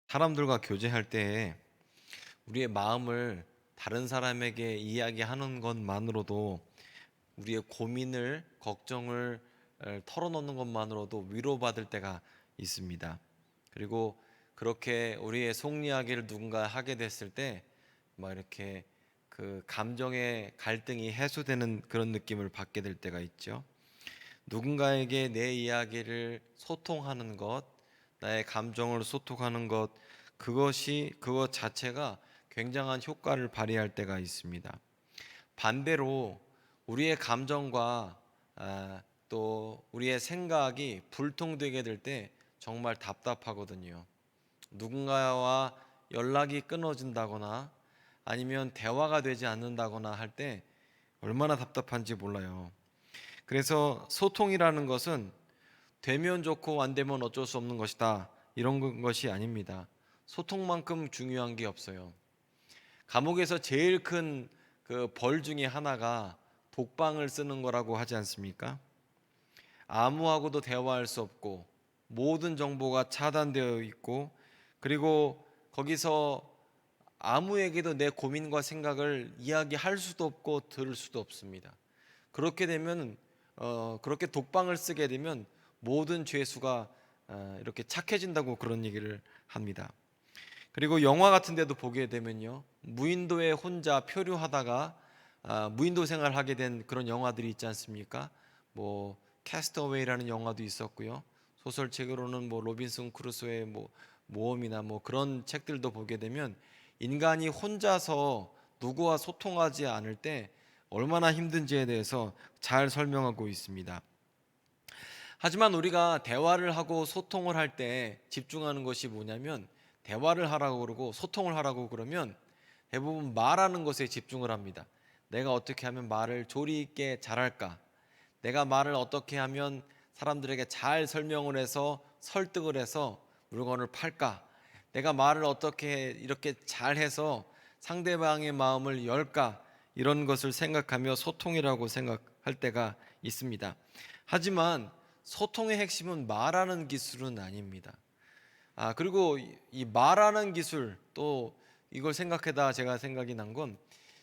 사람들과 교제할 때 우리의 마음을 다른 사람에게 이야기하는 것만으로도 우리의 고민을, 걱정을 털어놓는 것만으로도 위로받을 때가 있습니다. 그리고 그렇게 우리의 속 이야기를 누군가 하게 됐을 때 막 이렇게 그 감정의 갈등이 해소되는 그런 느낌을 받게 될 때가 있죠. 누군가에게 내 이야기를 소통하는 것, 나의 감정을 소통하는 것, 그것 자체가 굉장한 효과를 발휘할 때가 있습니다. 반대로 우리의 감정과 또 우리의 생각이 불통되게 될 때 정말 답답하거든요. 누군가와 연락이 끊어진다거나 아니면 대화가 되지 않는다거나 할 때 얼마나 답답한지 몰라요. 그래서 소통이라는 것은 되면 좋고 안 되면 어쩔 수 없는 것이다, 이런 것이 아닙니다. 소통만큼 중요한 게 없어요. 감옥에서 제일 큰 그 벌 중에 하나가 독방을 쓰는 거라고 하지 않습니까? 아무하고도 대화할 수 없고 모든 정보가 차단되어 있고, 그리고 거기서 아무에게도 내 고민과 생각을 이야기할 수도 없고 들을 수도 없습니다. 그렇게 되면 그렇게 독방을 쓰게 되면 모든 죄수가 이렇게 착해진다고 그런 얘기를 합니다. 그리고 영화 같은 데도 보게 되면요, 무인도에 혼자 표류하다가 무인도 생활하게 된 그런 영화들이 있지 않습니까? 뭐 캐스터웨이라는 영화도 있었고요. 소설책으로는 뭐 로빈슨 크루소의 뭐 모험이나 뭐 그런 책들도 보게 되면 인간이 혼자서 누구와 소통하지 않을 때 얼마나 힘든지에 대해서 잘 설명하고 있습니다. 하지만 우리가 대화를 하고 소통을 할 때 집중하는 것이 뭐냐면, 대화를 하라고 그러고 소통을 하라고 그러면 대부분 말하는 것에 집중을 합니다. 내가 어떻게 하면 말을 조리 있게 잘할까? 내가 말을 어떻게 하면 사람들에게 잘 설명을 해서 설득을 해서 물건을 팔까? 내가 말을 어떻게 이렇게 잘해서 상대방의 마음을 열까? 이런 것을 생각하며 소통이라고 생각할 때가 있습니다. 하지만 소통의 핵심은 말하는 기술은 아닙니다. 그리고 이 말하는 기술, 또 이걸 생각하다 제가 생각이 난 건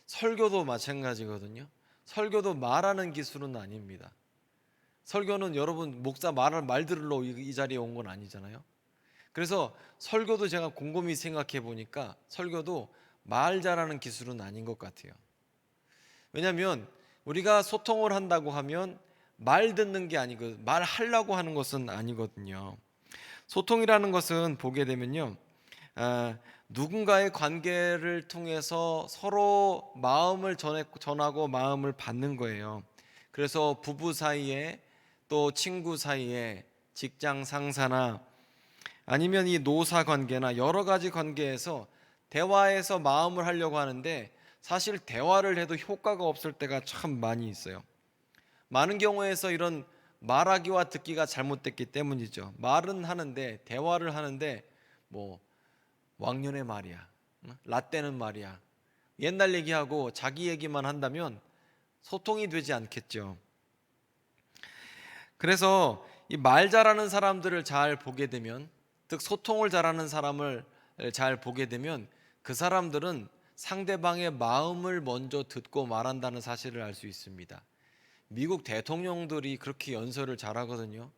설교도 마찬가지거든요. 설교도 말하는 기술은 아닙니다. 설교는 여러분 목사 말 들으러 이 자리에 온 건 아니잖아요. 그래서 설교도 제가 곰곰이 생각해 보니까 설교도 말 잘하는 기술은 아닌 것 같아요. 왜냐하면 우리가 소통을 한다고 하면 말 듣는 게 아니고 말하려고 하는 것은 아니거든요. 소통이라는 것은 보게 되면요, 누군가의 관계를 통해서 서로 마음을 전하고 마음을 받는 거예요. 그래서 부부 사이에, 또 친구 사이에, 직장 상사나 아니면 이 노사 관계나 여러 가지 관계에서 대화해서 마음을 하려고 하는데, 사실 대화를 해도 효과가 없을 때가 참 많이 있어요. 많은 경우에서 이런 말하기와 듣기가 잘못됐기 때문이죠. 말은 하는데, 대화를 하는데 뭐 왕년의 말이야, 라떼는 말이야, 옛날 얘기하고 자기 얘기만 한다면 소통이 되지 않겠죠. 그래서 이 말 잘하는 사람들을 잘 보게 되면, 즉 소통을 잘하는 사람을 잘 보게 되면 그 사람들은 상대방의 마음을 먼저 듣고 말한다는 사실을 알 수 있습니다. 미국 대통령들이 그렇게 연설을 잘하거든요.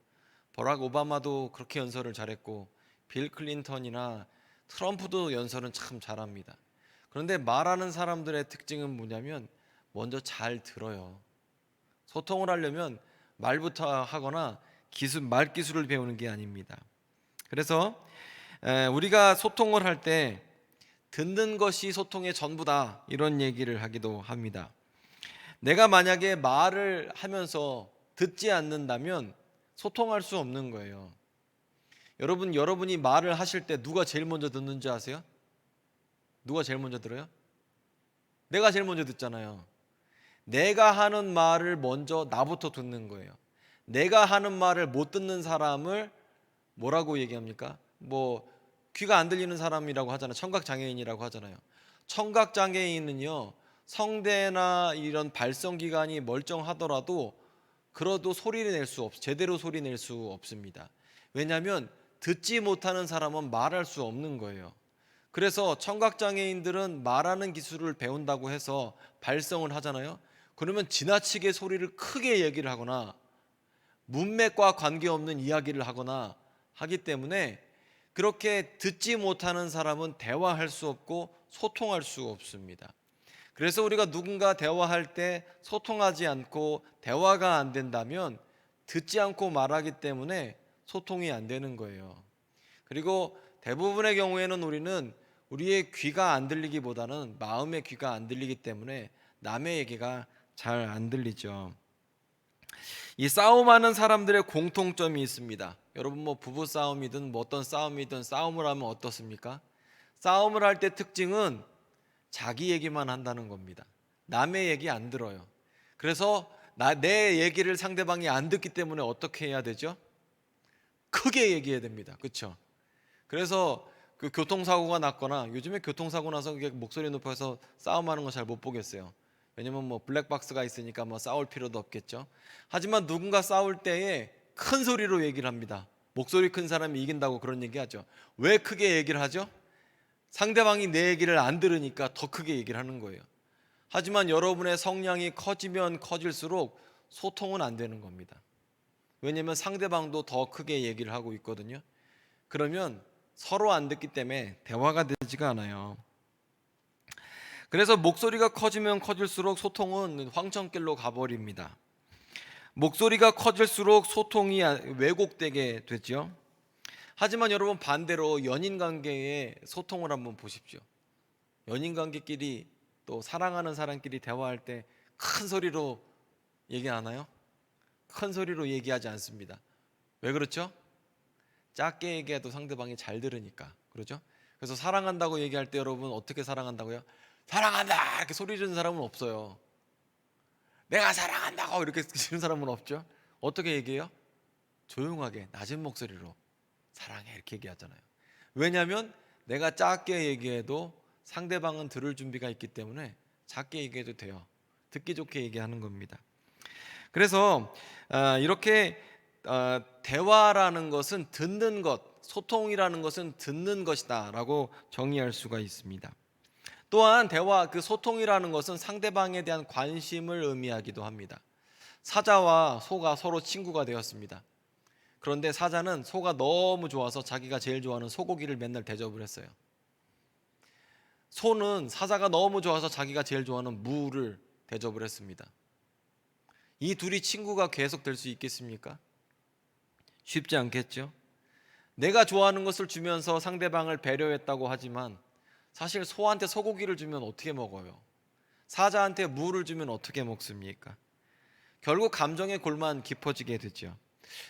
버락 오바마도 그렇게 연설을 잘했고, 빌 클린턴이나 트럼프도 연설은 참 잘합니다. 그런데 말하는 사람들의 특징은 뭐냐면 먼저 잘 들어요. 소통을 하려면 말부터 하거나 말 기술을 배우는 게 아닙니다. 그래서 우리가 소통을 할 때 듣는 것이 소통의 전부다, 이런 얘기를 하기도 합니다. 내가 만약에 말을 하면서 듣지 않는다면 소통할 수 없는 거예요. 여러분이 말을 하실 때 누가 제일 먼저 듣는지 아세요? 누가 제일 먼저 들어요? 내가 제일 먼저 듣잖아요. 내가 하는 말을 먼저 나부터 듣는 거예요. 내가 하는 말을 못 듣는 사람을 뭐라고 얘기합니까? 뭐 귀가 안 들리는 사람이라고 하잖아요. 청각 장애인이라고 하잖아요. 청각 장애인은요, 성대나 이런 발성 기관이 멀쩡하더라도 그래도 제대로 소리 낼 수 없습니다. 왜냐하면 듣지 못하는 사람은 말할 수 없는 거예요. 그래서 청각장애인들은 말하는 기술을 배운다고 해서 발성을 하잖아요. 그러면 지나치게 소리를 크게 얘기를 하거나 문맥과 관계없는 이야기를 하거나 하기 때문에 그렇게 듣지 못하는 사람은 대화할 수 없고 소통할 수 없습니다. 그래서 우리가 누군가 대화할 때 소통하지 않고 대화가 안 된다면 듣지 않고 말하기 때문에 소통이 안 되는 거예요. 그리고 대부분의 경우에는 우리는 우리의 귀가 안 들리기보다는 마음의 귀가 안 들리기 때문에 남의 얘기가 잘 안 들리죠. 이 싸움하는 사람들의 공통점이 있습니다. 여러분 뭐 부부 싸움이든 뭐 어떤 싸움이든 싸움을 하면 어떻습니까? 싸움을 할 때 특징은 자기 얘기만 한다는 겁니다. 남의 얘기 안 들어요. 그래서 내 얘기를 상대방이 안 듣기 때문에 어떻게 해야 되죠? 크게 얘기해야 됩니다. 그렇죠? 그래서 그 교통사고가 났거나 요즘에 교통사고 나서 목소리 높여서 싸움하는 거 잘 못 보겠어요. 왜냐면 뭐 블랙박스가 있으니까 뭐 싸울 필요도 없겠죠. 하지만 누군가 싸울 때에 큰 소리로 얘기를 합니다. 목소리 큰 사람이 이긴다고 그런 얘기 하죠. 왜 크게 얘기를 하죠? 상대방이 내 얘기를 안 들으니까 더 크게 얘기를 하는 거예요. 하지만 여러분의 성량이 커지면 커질수록 소통은 안 되는 겁니다. 왜냐면 상대방도 더 크게 얘기를 하고 있거든요. 그러면 서로 안 듣기 때문에 대화가 되지가 않아요. 그래서 목소리가 커지면 커질수록 소통은 황천길로 가버립니다. 목소리가 커질수록 소통이 왜곡되게 되죠. 하지만 여러분 반대로 연인 관계의 소통을 한번 보십시오. 연인 관계끼리 또 사랑하는 사람끼리 대화할 때 큰 소리로 얘기 안 하나요? 큰 소리로 얘기하지 않습니다. 왜 그렇죠? 작게 얘기해도 상대방이 잘 들으니까. 그렇죠? 그래서 사랑한다고 얘기할 때 여러분 어떻게 사랑한다고요? 사랑한다 이렇게 소리 지르는 사람은 없어요. 내가 사랑한다고 이렇게 지르는 사람은 없죠. 어떻게 얘기해요? 조용하게 낮은 목소리로 사랑해 이렇게 얘기하잖아요. 왜냐하면 내가 작게 얘기해도 상대방은 들을 준비가 있기 때문에 작게 얘기해도 돼요. 듣기 좋게 얘기하는 겁니다. 그래서 이렇게 대화라는 것은 듣는 것, 소통이라는 것은 듣는 것이다라고 정의할 수가 있습니다. 또한 대화, 그 소통이라는 것은 상대방에 대한 관심을 의미하기도 합니다. 사자와 소가 서로 친구가 되었습니다. 그런데 사자는 소가 너무 좋아서 자기가 제일 좋아하는 소고기를 맨날 대접을 했어요. 소는 사자가 너무 좋아서 자기가 제일 좋아하는 무를 대접을 했습니다. 이 둘이 친구가 계속 될 수 있겠습니까? 쉽지 않겠죠? 내가 좋아하는 것을 주면서 상대방을 배려했다고 하지만 사실 소한테 소고기를 주면 어떻게 먹어요? 사자한테 무를 주면 어떻게 먹습니까? 결국 감정의 골만 깊어지게 되죠.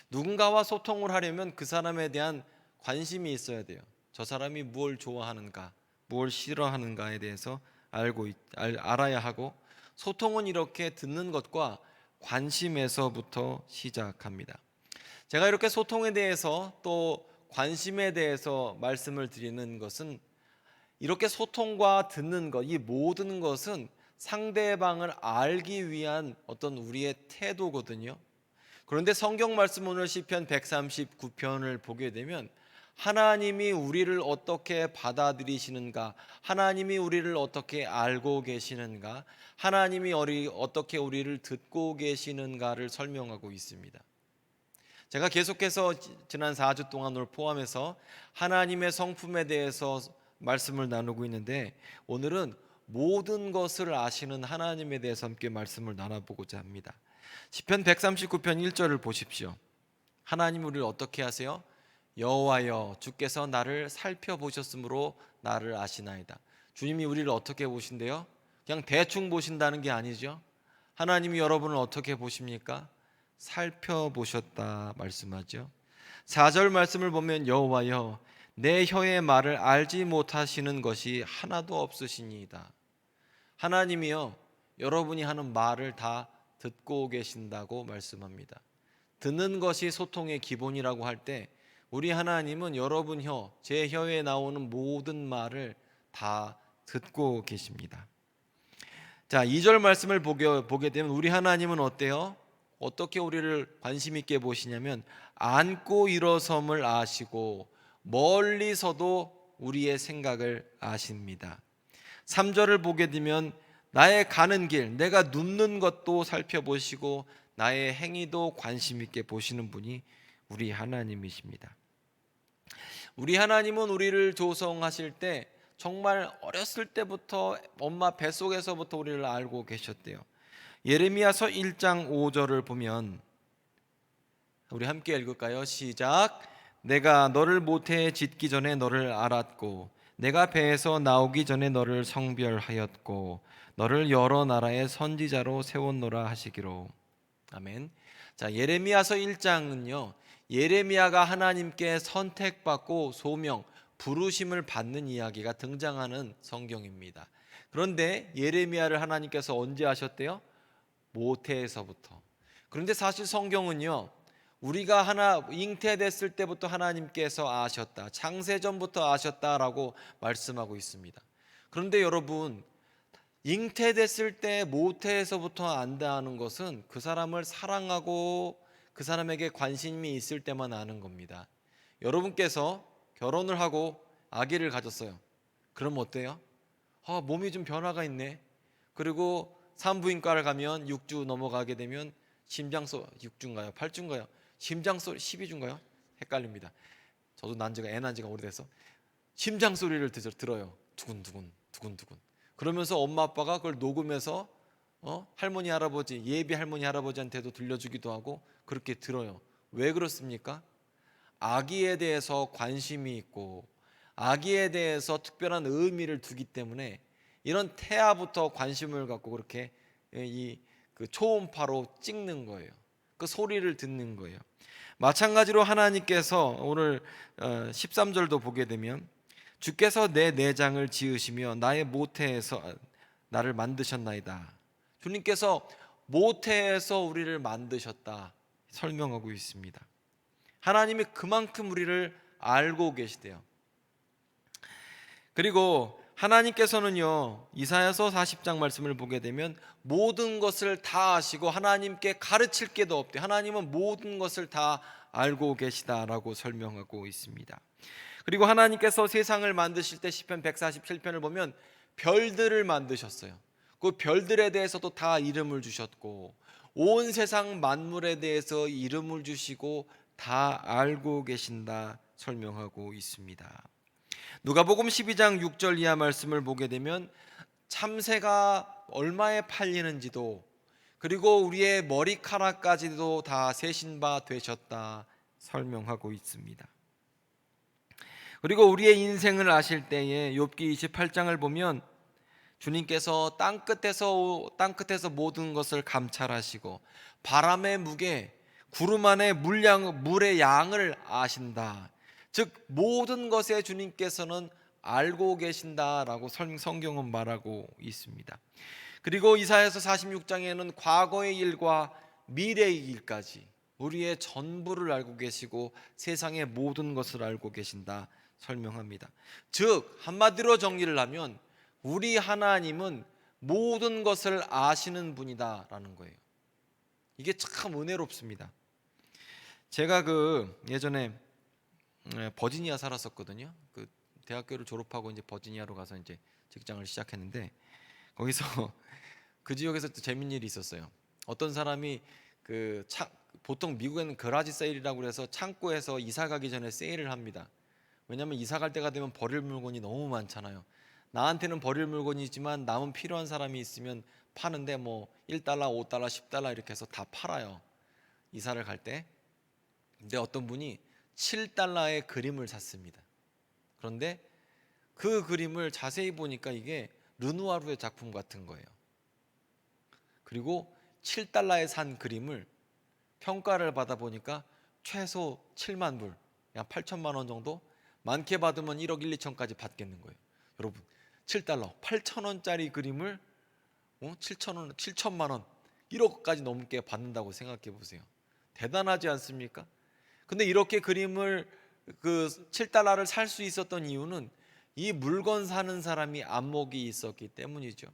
누군가와 소통을 하려면 그 사람에 대한 관심이 있어야 돼요. 저 사람이 무엇을 좋아하는가, 무엇을 싫어하는가에 대해서 알아야 하고, 소통은 이렇게 듣는 것과 관심에서부터 시작합니다. 제가 이렇게 소통에 대해서 또 관심에 대해서 말씀을 드리는 것은 이렇게 소통과 듣는 것, 이 모든 것은 상대방을 알기 위한 어떤 우리의 태도거든요. 그런데 성경 말씀 오늘 시편 139편을 보게 되면 하나님이 우리를 어떻게 받아들이시는가, 하나님이 우리를 어떻게 알고 계시는가, 하나님이 어떻게 우리를 듣고 계시는가를 설명하고 있습니다. 제가 계속해서 지난 4주 동안 오늘 포함해서 하나님의 성품에 대해서 말씀을 나누고 있는데 오늘은 모든 것을 아시는 하나님에 대해서 함께 말씀을 나눠보고자 합니다. 시편 139편 1절을 보십시오. 하나님 우리를 어떻게 하세요? 여호와여 주께서 나를 살펴보셨으므로 나를 아시나이다. 주님이 우리를 어떻게 보신대요? 그냥 대충 보신다는 게 아니죠. 하나님이 여러분을 어떻게 보십니까? 살펴보셨다 말씀하죠. 4절 말씀을 보면 여호와여 내 혀의 말을 알지 못하시는 것이 하나도 없으시니이다. 하나님이요 여러분이 하는 말을 다 듣고 계신다고 말씀합니다. 듣는 것이 소통의 기본이라고 할 때 우리 하나님은 여러분 혀, 제 혀에 나오는 모든 말을 다 듣고 계십니다. 자, 2절 말씀을 보게 되면 우리 하나님은 어때요? 어떻게 우리를 관심 있게 보시냐면 앉고 일어섬을 아시고 멀리서도 우리의 생각을 아십니다. 3절을 보게 되면 나의 가는 길, 내가 눕는 것도 살펴보시고 나의 행위도 관심 있게 보시는 분이 우리 하나님이십니다. 우리 하나님은 우리를 조성하실 때 정말 어렸을 때부터 엄마 뱃속에서부터 우리를 알고 계셨대요. 예레미야서 1장 5절을 보면 우리 함께 읽을까요? 시작. 내가 너를 모태에 짓기 전에 너를 알았고 내가 배에서 나오기 전에 너를 성별하였고 너를 여러 나라의 선지자로 세웠노라 하시기로. 아멘. 자, 예레미야서 1장은요. 예레미야가 하나님께 선택받고 소명, 부르심을 받는 이야기가 등장하는 성경입니다. 그런데 예레미야를 하나님께서 언제 하셨대요? 모태에서부터. 그런데 사실 성경은요, 우리가 잉태됐을 때부터 하나님께서 아셨다, 창세전부터 아셨다라고 말씀하고 있습니다. 그런데 여러분, 잉태됐을 때 모태에서부터 안다는 것은 그 사람을 사랑하고 그 사람에게 관심이 있을 때만 아는 겁니다. 여러분께서 결혼을 하고 아기를 가졌어요. 그럼 어때요? 몸이 좀 변화가 있네. 그리고 산부인과를 가면 6주 넘어가게 되면 심장소 6주인가요? 8주인가요? 심장소리 12주인가요? 헷갈립니다. 저도 애 난 지가 오래돼서 심장 소리를 들어요. 두근두근 두근두근. 그러면서 엄마 아빠가 그걸 녹음해서 할머니 할아버지, 예비 할머니 할아버지한테도 들려주기도 하고 그렇게 들어요. 왜 그렇습니까? 아기에 대해서 관심이 있고 아기에 대해서 특별한 의미를 두기 때문에 이런 태아부터 관심을 갖고 그렇게 그 초음파로 찍는 거예요. 그 소리를 듣는 거예요. 마찬가지로 하나님께서 오늘 13절도 보게 되면 주께서 내 내장을 지으시며 나의 모태에서 나를 만드셨나이다. 주님께서 모태에서 우리를 만드셨다 설명하고 있습니다. 하나님이 그만큼 우리를 알고 계시대요. 그리고 하나님께서는요, 이사야서 40장 말씀을 보게 되면 모든 것을 다 아시고 하나님께 가르칠 게도 없대. 하나님은 모든 것을 다 알고 계시다라고 설명하고 있습니다. 그리고 하나님께서 세상을 만드실 때 시편 147편을 보면 별들을 만드셨어요. 그 별들에 대해서도 다 이름을 주셨고 온 세상 만물에 대해서 이름을 주시고 다 알고 계신다 설명하고 있습니다. 누가복음 12장 6절 이하 말씀을 보게 되면 참새가 얼마에 팔리는지도 그리고 우리의 머리카락까지도 다 세신 바 되셨다 설명하고 있습니다. 그리고 우리의 인생을 아실 때에 욥기 28장을 보면 주님께서 땅끝에서 모든 것을 감찰하시고 바람의 무게, 구름 안에 물의 양을 아신다. 즉 모든 것에 주님께서는 알고 계신다라고 성경은 말하고 있습니다. 그리고 이사야서 46장에는 과거의 일과 미래의 일까지 우리의 전부를 알고 계시고 세상의 모든 것을 알고 계신다 설명합니다. 즉 한마디로 정리를 하면 우리 하나님은 모든 것을 아시는 분이다라는 거예요. 이게 참 은혜롭습니다. 제가 예전에 버지니아 살았었거든요. 그 대학교를 졸업하고 이제 버지니아로 가서 이제 직장을 시작했는데 거기서 그 지역에서 또 재밌는 일이 있었어요. 어떤 사람이 보통 미국에는 거라지 세일이라고 해서 창고에서 이사 가기 전에 세일을 합니다. 왜냐하면 이사 갈 때가 되면 버릴 물건이 너무 많잖아요. 나한테는 버릴 물건이 있지만 남은 필요한 사람이 있으면 파는데 뭐 1달러, 5달러, 10달러 이렇게 해서 다 팔아요. 이사를 갈 때. 근데 어떤 분이 7달러의 그림을 샀습니다. 그런데 그 그림을 자세히 보니까 이게 르누아르의 작품 같은 거예요. 그리고 7달러에 산 그림을 평가를 받아보니까 최소 7만 불, 약 8천만 원 정도, 많게 받으면 1억 1, 2천까지 받겠는 거예요. 여러분 7달러, 8천 원짜리 그림을 7천만 원, 1억까지 넘게 받는다고 생각해 보세요. 대단하지 않습니까? 근데 이렇게 그림을 7달러를 살 수 있었던 이유는 이 물건 사는 사람이 안목이 있었기 때문이죠.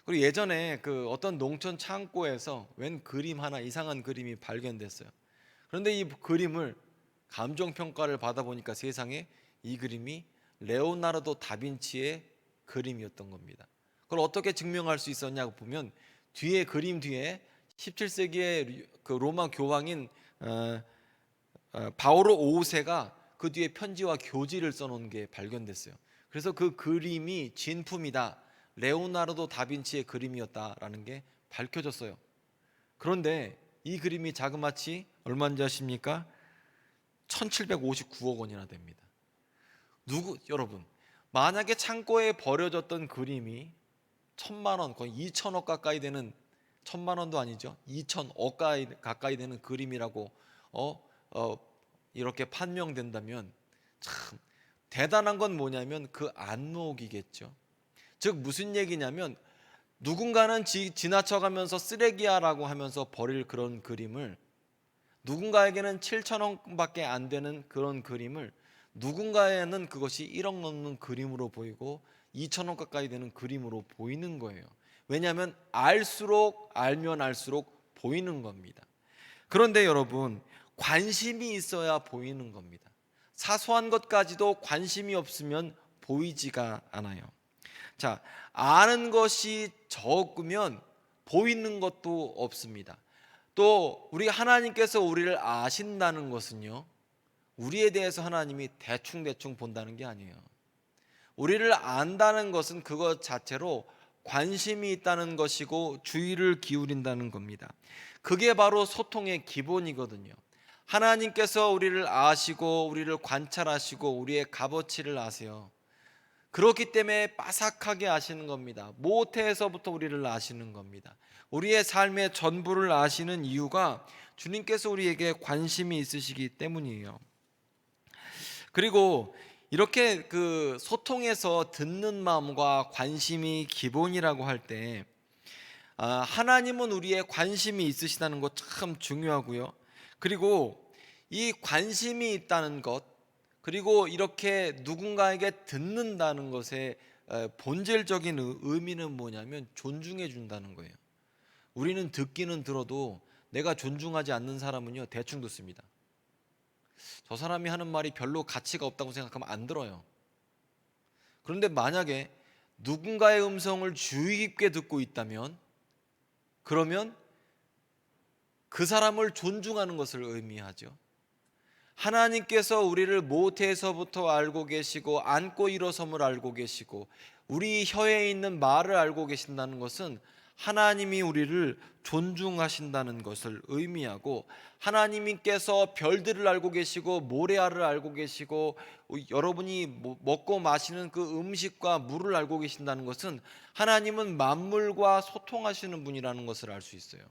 그리고 예전에 그 어떤 농촌 창고에서 웬 그림 하나, 이상한 그림이 발견됐어요. 그런데 이 그림을 감정 평가를 받아보니까 세상에 이 그림이 레오나르도 다빈치의 그림이었던 겁니다. 그걸 어떻게 증명할 수 있었냐고 보면 뒤에, 그림 뒤에 17세기의 그 로마 교황인 바오로 5세가 그 뒤에 편지와 교지를 써놓은 게 발견됐어요. 그래서 그 그림이 진품이다, 레오나르도 다빈치의 그림이었다라는 게 밝혀졌어요. 그런데 이 그림이 자그마치 얼마인지 아십니까? 1759억 원이나 됩니다. 여러분, 만약에 창고에 버려졌던 그림이 1,000만 원, 거의 2천억 가까이 되는, 1,000만 원도 아니죠, 2천억 가까이 되는 그림이라고 이렇게 판명된다면 참 대단한 건 뭐냐면 그 안목이겠죠. 즉 무슨 얘기냐면, 누군가는 지나쳐가면서 쓰레기야라고 하면서 버릴 그런 그림을, 누군가에게는 7천원밖에 안 되는 그런 그림을 누군가에는 그것이 1억 넘는 그림으로 보이고 2천원 가까이 되는 그림으로 보이는 거예요. 왜냐하면 알면 알수록 보이는 겁니다. 그런데 여러분, 관심이 있어야 보이는 겁니다. 사소한 것까지도 관심이 없으면 보이지가 않아요. 자, 아는 것이 적으면 보이는 것도 없습니다. 또 우리 하나님께서 우리를 아신다는 것은요, 우리에 대해서 하나님이 대충 본다는 게 아니에요. 우리를 안다는 것은 그것 자체로 관심이 있다는 것이고 주의를 기울인다는 겁니다. 그게 바로 소통의 기본이거든요. 하나님께서 우리를 아시고 우리를 관찰하시고 우리의 값어치를 아세요. 그렇기 때문에 빠삭하게 아시는 겁니다. 모태에서부터 우리를 아시는 겁니다. 우리의 삶의 전부를 아시는 이유가 주님께서 우리에게 관심이 있으시기 때문이에요. 그리고 이렇게 그 소통에서 듣는 마음과 관심이 기본이라고 할 때, 하나님은 우리의 관심이 있으시다는 것 참 중요하고요. 그리고 이 관심이 있다는 것, 그리고 이렇게 누군가에게 듣는다는 것의 본질적인 의미는 뭐냐면 존중해 준다는 거예요. 우리는 듣기는 들어도 내가 존중하지 않는 사람은요, 대충 듣습니다. 저 사람이 하는 말이 별로 가치가 없다고 생각하면 안 들어요. 그런데 만약에 누군가의 음성을 주의 깊게 듣고 있다면, 그러면 그 사람을 존중하는 것을 의미하죠. 하나님께서 우리를 모태에서부터 알고 계시고 안고 일어섬을 알고 계시고 우리 혀에 있는 말을 알고 계신다는 것은 하나님이 우리를 존중하신다는 것을 의미하고, 하나님께서 별들을 알고 계시고 모래알을 알고 계시고 여러분이 먹고 마시는 그 음식과 물을 알고 계신다는 것은 하나님은 만물과 소통하시는 분이라는 것을 알 수 있어요.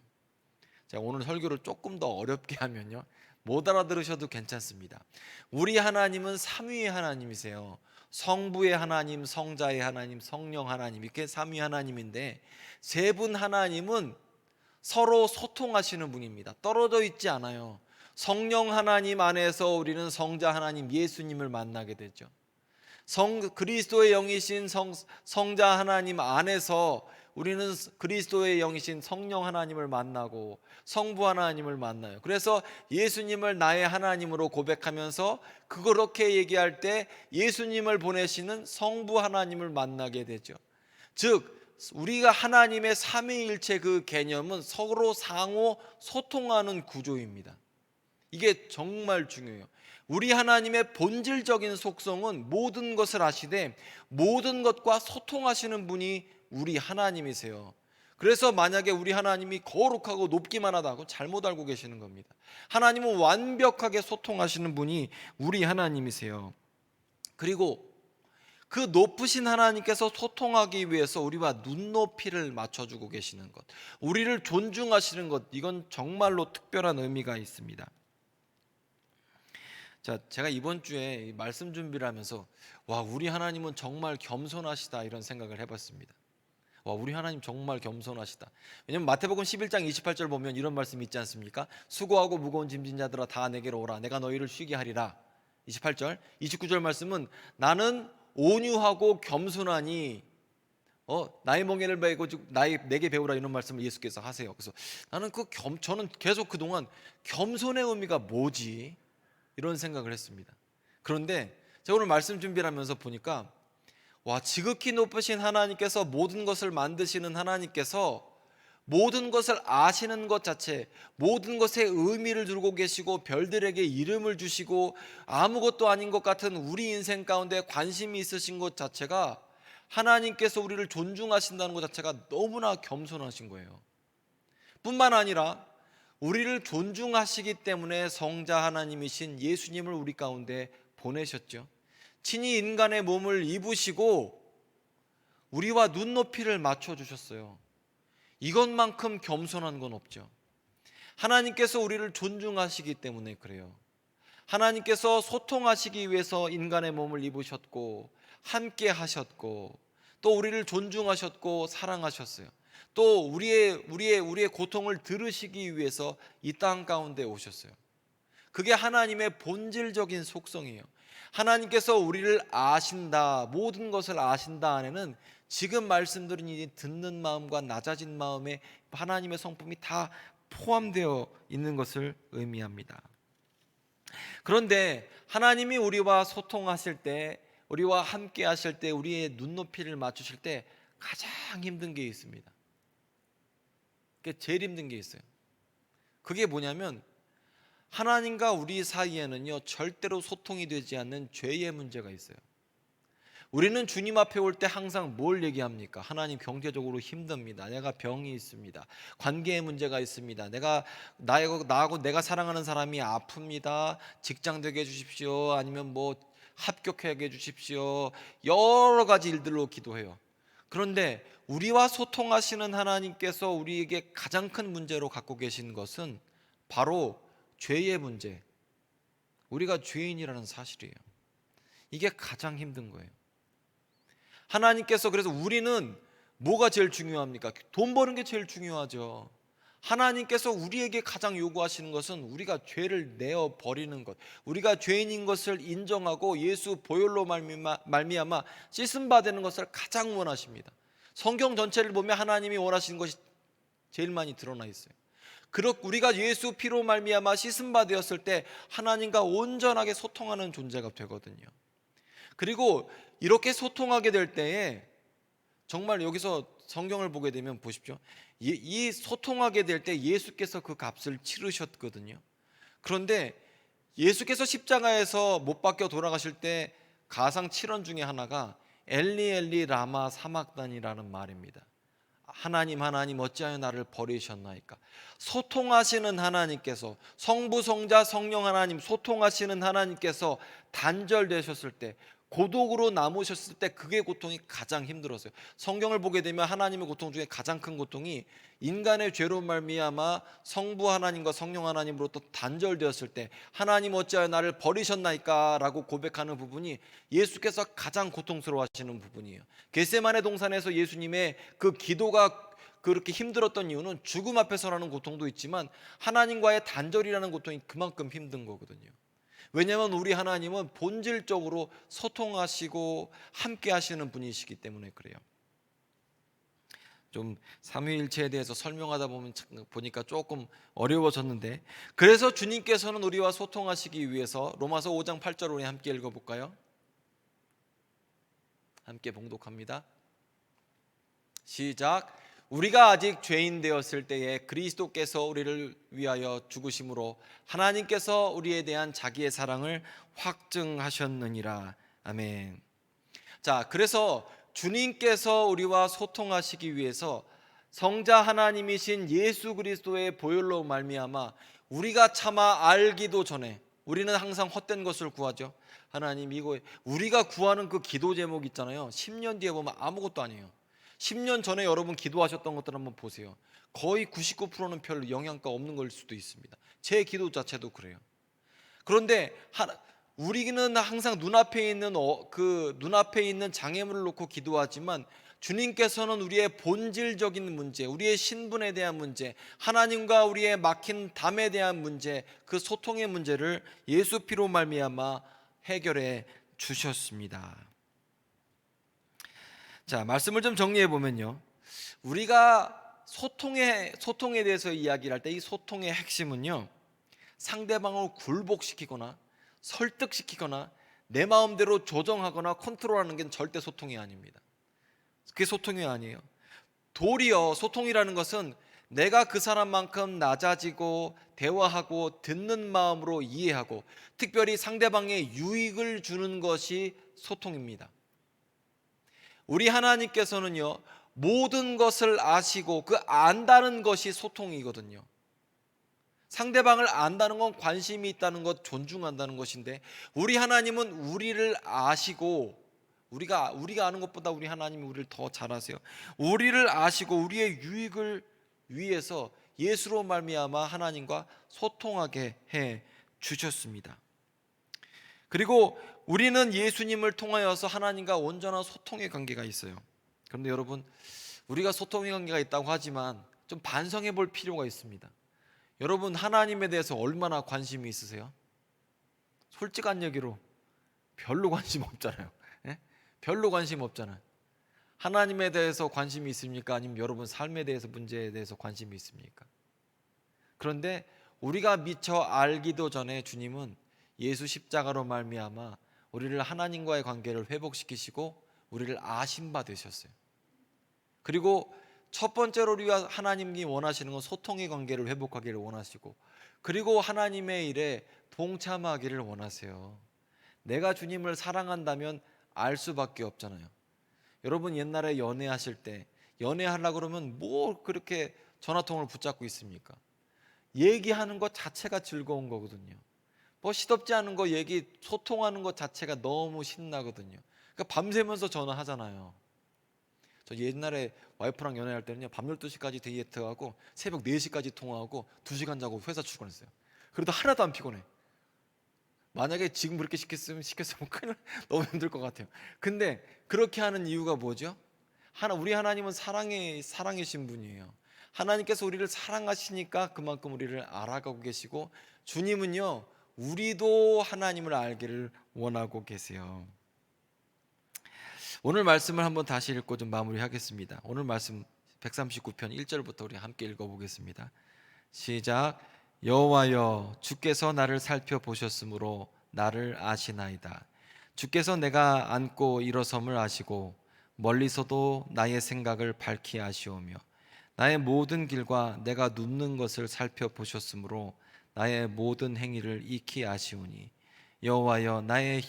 자, 오늘 설교를 조금 더 어렵게 하면요, 못 알아들으셔도 괜찮습니다. 우리 하나님은 삼위의 하나님이세요. 성부의 하나님, 성자의 하나님, 성령 하나님, 이렇게 삼위 하나님인데 세 분 하나님은 서로 소통하시는 분입니다. 떨어져 있지 않아요. 성령 하나님 안에서 우리는 성자 하나님 예수님을 만나게 되죠. 그리스도의 영이신 성자 하나님 안에서 우리는 그리스도의 영이신 성령 하나님을 만나고 성부 하나님을 만나요. 그래서 예수님을 나의 하나님으로 고백하면서 그렇게 얘기할 때 예수님을 보내시는 성부 하나님을 만나게 되죠. 즉 우리가 하나님의 삼위일체 그 개념은 서로 상호 소통하는 구조입니다. 이게 정말 중요해요. 우리 하나님의 본질적인 속성은 모든 것을 아시되 모든 것과 소통하시는 분이 우리 하나님이세요. 그래서 만약에 우리 하나님이 거룩하고 높기만 하다고 잘못 알고 계시는 겁니다. 하나님은 완벽하게 소통하시는 분이 우리 하나님이세요. 그리고 그 높으신 하나님께서 소통하기 위해서 우리와 눈높이를 맞춰주고 계시는 것, 우리를 존중하시는 것, 이건 정말로 특별한 의미가 있습니다. 자, 제가 이번 주에 말씀 준비를 하면서 와, 우리 하나님은 정말 겸손하시다, 이런 생각을 해봤습니다. 와, 우리 하나님 정말 겸손하시다. 왜냐면 마태복음 11장 28절 보면 이런 말씀이 있지 않습니까? 수고하고 무거운 짐진 자들아 다 내게로 오라, 내가 너희를 쉬게 하리라. 28절. 29절 말씀은 나는 온유하고 겸손하니 나의 멍에를 메고 내게 배우라, 이런 말씀을 예수께서 하세요. 그래서 나는 저는 계속 그동안 겸손의 의미가 뭐지? 이런 생각을 했습니다. 그런데 제가 오늘 말씀 준비를 하면서 보니까, 와, 지극히 높으신 하나님께서, 모든 것을 만드시는 하나님께서 모든 것을 아시는 것 자체, 모든 것에 의미를 두고 계시고 별들에게 이름을 주시고 아무것도 아닌 것 같은 우리 인생 가운데 관심이 있으신 것 자체가, 하나님께서 우리를 존중하신다는 것 자체가 너무나 겸손하신 거예요. 뿐만 아니라 우리를 존중하시기 때문에 성자 하나님이신 예수님을 우리 가운데 보내셨죠. 친히 인간의 몸을 입으시고 우리와 눈높이를 맞춰주셨어요. 이것만큼 겸손한 건 없죠. 하나님께서 우리를 존중하시기 때문에 그래요. 하나님께서 소통하시기 위해서 인간의 몸을 입으셨고 함께 하셨고 또 우리를 존중하셨고 사랑하셨어요. 또 우리의 고통을 들으시기 위해서 이 땅 가운데 오셨어요. 그게 하나님의 본질적인 속성이에요. 하나님께서 우리를 아신다, 모든 것을 아신다 안에는 지금 말씀드린 이 듣는 마음과 낮아진 마음에 하나님의 성품이 다 포함되어 있는 것을 의미합니다. 그런데 하나님이 우리와 소통하실 때, 우리와 함께 하실 때, 우리의 눈높이를 맞추실 때 가장 힘든 게 있습니다. 그게 제일 힘든 게 있어요. 그게 뭐냐면, 하나님과 우리 사이에는요 절대로 소통이 되지 않는 죄의 문제가 있어요. 우리는 주님 앞에 올 때 항상 뭘 얘기합니까? 하나님, 경제적으로 힘듭니다. 내가 병이 있습니다. 관계의 문제가 있습니다. 나하고 내가 사랑하는 사람이 아픕니다. 직장 되게 해주십시오. 아니면 뭐 합격하게 해주십시오. 여러 가지 일들로 기도해요. 그런데 우리와 소통하시는 하나님께서 우리에게 가장 큰 문제로 갖고 계신 것은 바로 죄의 문제, 우리가 죄인이라는 사실이에요. 이게 가장 힘든 거예요. 하나님께서, 그래서 우리는 뭐가 제일 중요합니까? 돈 버는 게 제일 중요하죠. 하나님께서 우리에게 가장 요구하시는 것은 우리가 죄를 내어 버리는 것, 우리가 죄인인 것을 인정하고 예수 보혈로 말미암아 씻음 받는 것을 가장 원하십니다. 성경 전체를 보면 하나님이 원하시는 것이 제일 많이 드러나 있어요. 우리가 예수 피로 말미암아 씻음 받았을 때 하나님과 온전하게 소통하는 존재가 되거든요. 그리고 이렇게 소통하게 될 때에 정말 여기서 성경을 보게 되면 보십시오. 이 소통하게 될 때 예수께서 그 값을 치르셨거든요. 그런데 예수께서 십자가에서 못 박혀 돌아가실 때 가상 7원 중에 하나가 엘리 엘리 라마 사막단이라는 말입니다. 하나님 하나님 어찌하여 나를 버리셨나이까. 소통하시는 하나님께서, 성부 성자 성령 하나님 소통하시는 하나님께서 단절되셨을 때, 고독으로 남으셨을 때 그게 고통이 가장 힘들었어요. 성경을 보게 되면 하나님의 고통 중에 가장 큰 고통이 인간의 죄로 말미암아 성부 하나님과 성령 하나님으로부터 단절되었을 때 하나님 어찌하여 나를 버리셨나이까 라고 고백하는 부분이 예수께서 가장 고통스러워하시는 부분이에요. 겟세마네 동산에서 예수님의 그 기도가 그렇게 힘들었던 이유는 죽음 앞에서라는 고통도 있지만 하나님과의 단절이라는 고통이 그만큼 힘든 거거든요. 왜냐하면 우리 하나님은 본질적으로 소통하시고 함께 하시는 분이시기 때문에 그래요. 좀 삼위일체에 대해서 설명하다 보니까 조금 어려워졌는데, 그래서 주님께서는 우리와 소통하시기 위해서 로마서 5장 8절 우리 함께 읽어볼까요? 함께 봉독합니다. 시작. 우리가 아직 죄인 되었을 때에 그리스도께서 우리를 위하여 죽으심으로 하나님께서 우리에 대한 자기의 사랑을 확증하셨느니라. 아멘. 자, 그래서 주님께서 우리와 소통하시기 위해서 성자 하나님이신 예수 그리스도의 보혈로 말미암아 우리가 차마 알기도 전에, 우리는 항상 헛된 것을 구하죠. 하나님, 이거 우리가 구하는 그 기도 제목 있잖아요. 10년 뒤에 보면 아무것도 아니에요. 10년 전에 여러분 기도하셨던 것들 한번 보세요. 거의 99%는 별 영향가 없는 걸 수도 있습니다. 제 기도 자체도 그래요. 그런데 우리는 항상 눈앞에 있는 장애물을 놓고 기도하지만 주님께서는 우리의 본질적인 문제, 우리의 신분에 대한 문제, 하나님과 우리의 막힌 담에 대한 문제, 그 소통의 문제를 예수 피로 말미암아 해결해 주셨습니다. 자, 말씀을 좀 정리해 보면요. 우리가 소통에 대해서 이야기를 할 때 이 소통의 핵심은요. 상대방을 굴복시키거나 설득시키거나 내 마음대로 조정하거나 컨트롤하는 게 절대 소통이 아닙니다. 그게 소통이 아니에요. 도리어 소통이라는 것은 내가 그 사람만큼 낮아지고 대화하고 듣는 마음으로 이해하고 특별히 상대방에 유익을 주는 것이 소통입니다. 우리 하나님께서는요, 모든 것을 아시고 그 안다는 것이 소통이거든요. 상대방을 안다는 건 관심이 있다는 것, 존중한다는 것인데, 우리 하나님은 우리를 아시고, 우리가 아는 것보다 우리 하나님이 우리를 더 잘 아세요. 우리를 아시고 우리의 유익을 위해서 예수로 말미암아 하나님과 소통하게 해 주셨습니다. 그리고 우리는 예수님을 통하여서 하나님과 온전한 소통의 관계가 있어요. 그런데 여러분, 우리가 소통의 관계가 있다고 하지만 좀 반성해 볼 필요가 있습니다. 여러분, 하나님에 대해서 얼마나 관심이 있으세요? 솔직한 얘기로 별로 관심 없잖아요. 예? 별로 관심 없잖아요. 하나님에 대해서 관심이 있습니까? 아니면 여러분 삶에 대해서, 문제에 대해서 관심이 있습니까? 그런데 우리가 미처 알기도 전에 주님은 예수 십자가로 말미암아 우리를 하나님과의 관계를 회복시키시고 우리를 아신 바 되셨어요. 그리고 첫 번째로 우리가 하나님이 원하시는 건 소통의 관계를 회복하기를 원하시고, 그리고 하나님의 일에 동참하기를 원하세요. 내가 주님을 사랑한다면 알 수밖에 없잖아요. 여러분, 옛날에 연애하실 때 연애하려고 그러면 뭐 그렇게 전화통을 붙잡고 있습니까? 얘기하는 것 자체가 즐거운 거거든요. 뭐 시덥지 않은 거 얘기, 소통하는 것 자체가 너무 신나거든요. 그러니까 밤새면서 전화하잖아요. 저 옛날에 와이프랑 연애할 때는요, 밤 12시까지 데이트하고 새벽 4시까지 통화하고 2시간 자고 회사 출근했어요. 그래도 하나도 안 피곤해. 만약에 지금 그렇게 시켰으면 큰일, 너무 힘들 것 같아요. 근데 그렇게 하는 이유가 뭐죠? 우리 하나님은 사랑이신 분이에요. 하나님께서 우리를 사랑하시니까 그만큼 우리를 알아가고 계시고, 주님은요, 우리도 하나님을 알기를 원하고 계세요. 오늘 말씀을 한번 다시 읽고 좀 마무리하겠습니다. 오늘 말씀 139편 1절부터 우리 함께 읽어보겠습니다. 시작. 여호와여, 주께서 나를 살펴보셨으므로 나를 아시나이다. 주께서 내가 앉고 일어섬을 아시고 멀리서도 나의 생각을 밝히 아시오며 나의 모든 길과 내가 눕는 것을 살펴보셨으므로 나의 모든 행위를 익히 아시오니 여호와여, 나의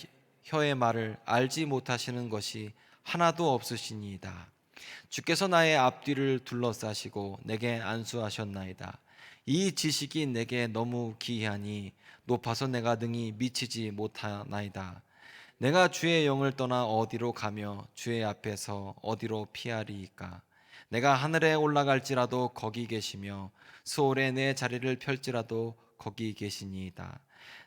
혀의 말을 알지 못하시는 것이 하나도 없으시니이다. 주께서 나의 앞뒤를 둘러싸시고 내게 안수하셨나이다. 이 지식이 내게 너무 기이하니 높아서 내가 능히 미치지 못하나이다. 내가 주의 영을 떠나 어디로 가며 주의 앞에서 어디로 피하리이까? 내가 하늘에 올라갈지라도 거기 계시며 수월에 내 자리를 펼지라도 거기 계시니이다.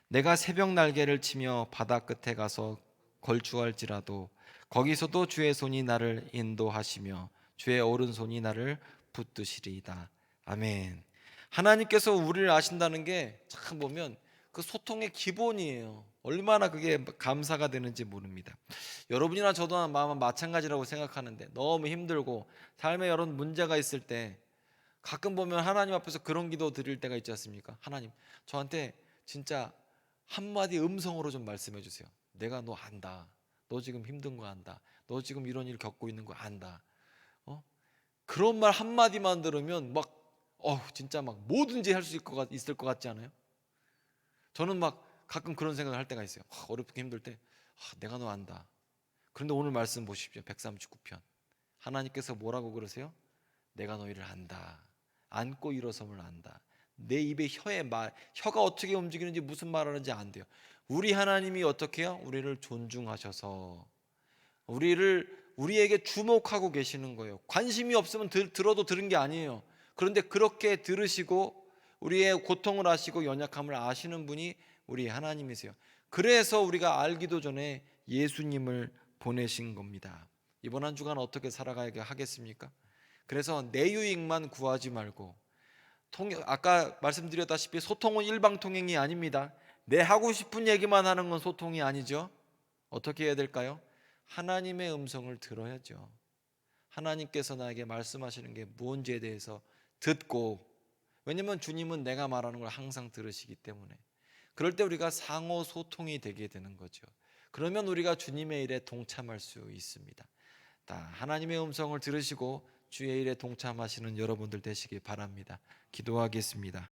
내가 새벽 날개를 치며 바다 끝에 가서 걸주할지라도 거기서도 주의 손이 나를 인도하시며 주의 오른손이 나를 붙드시리이다. 아멘. 하나님께서 우리를 아신다는 게 참 보면 그 소통의 기본이에요. 얼마나 그게 감사가 되는지 모릅니다. 여러분이나 저도 마음은 마찬가지라고 생각하는데, 너무 힘들고 삶에 여러 문제가 있을 때 가끔 보면 하나님 앞에서 그런 기도 드릴 때가 있지 않습니까? 하나님, 저한테 진짜 한마디 음성으로 좀 말씀해 주세요. 내가 너 안다. 너 지금 힘든 거 안다. 너 지금 이런 일 겪고 있는 거 안다. 그런 말 한마디만 들으면 막 진짜 막 뭐든지 할 수 있을 것 같지 않아요? 저는 막 가끔 그런 생각을 할 때가 있어요. 어렵게 힘들 때 내가 너 안다. 그런데 오늘 말씀 보십시오. 139편. 하나님께서 뭐라고 그러세요? 내가 너희를 안다. 안고 일어섬을 안다. 내 입에 혀가 어떻게 움직이는지 무슨 말하는지 안 돼요. 우리 하나님이 어떻게 해요? 우리를 존중하셔서 우리에게 주목하고 계시는 거예요. 관심이 없으면 들어도 들은 게 아니에요. 그런데 그렇게 들으시고 우리의 고통을 아시고 연약함을 아시는 분이 우리 하나님이세요. 그래서 우리가 알기도 전에 예수님을 보내신 겁니다. 이번 한 주간 어떻게 살아가야 하겠습니까? 그래서 내 유익만 구하지 말고, 아까 말씀드렸다시피 소통은 일방통행이 아닙니다. 내 하고 싶은 얘기만 하는 건 소통이 아니죠. 어떻게 해야 될까요? 하나님의 음성을 들어야죠. 하나님께서 나에게 말씀하시는 게 무언지에 대해서 듣고, 왜냐면 주님은 내가 말하는 걸 항상 들으시기 때문에 그럴 때 우리가 상호 소통이 되게 되는 거죠. 그러면 우리가 주님의 일에 동참할 수 있습니다. 다 하나님의 음성을 들으시고 주의 일에 동참하시는 여러분들 되시기 바랍니다. 기도하겠습니다.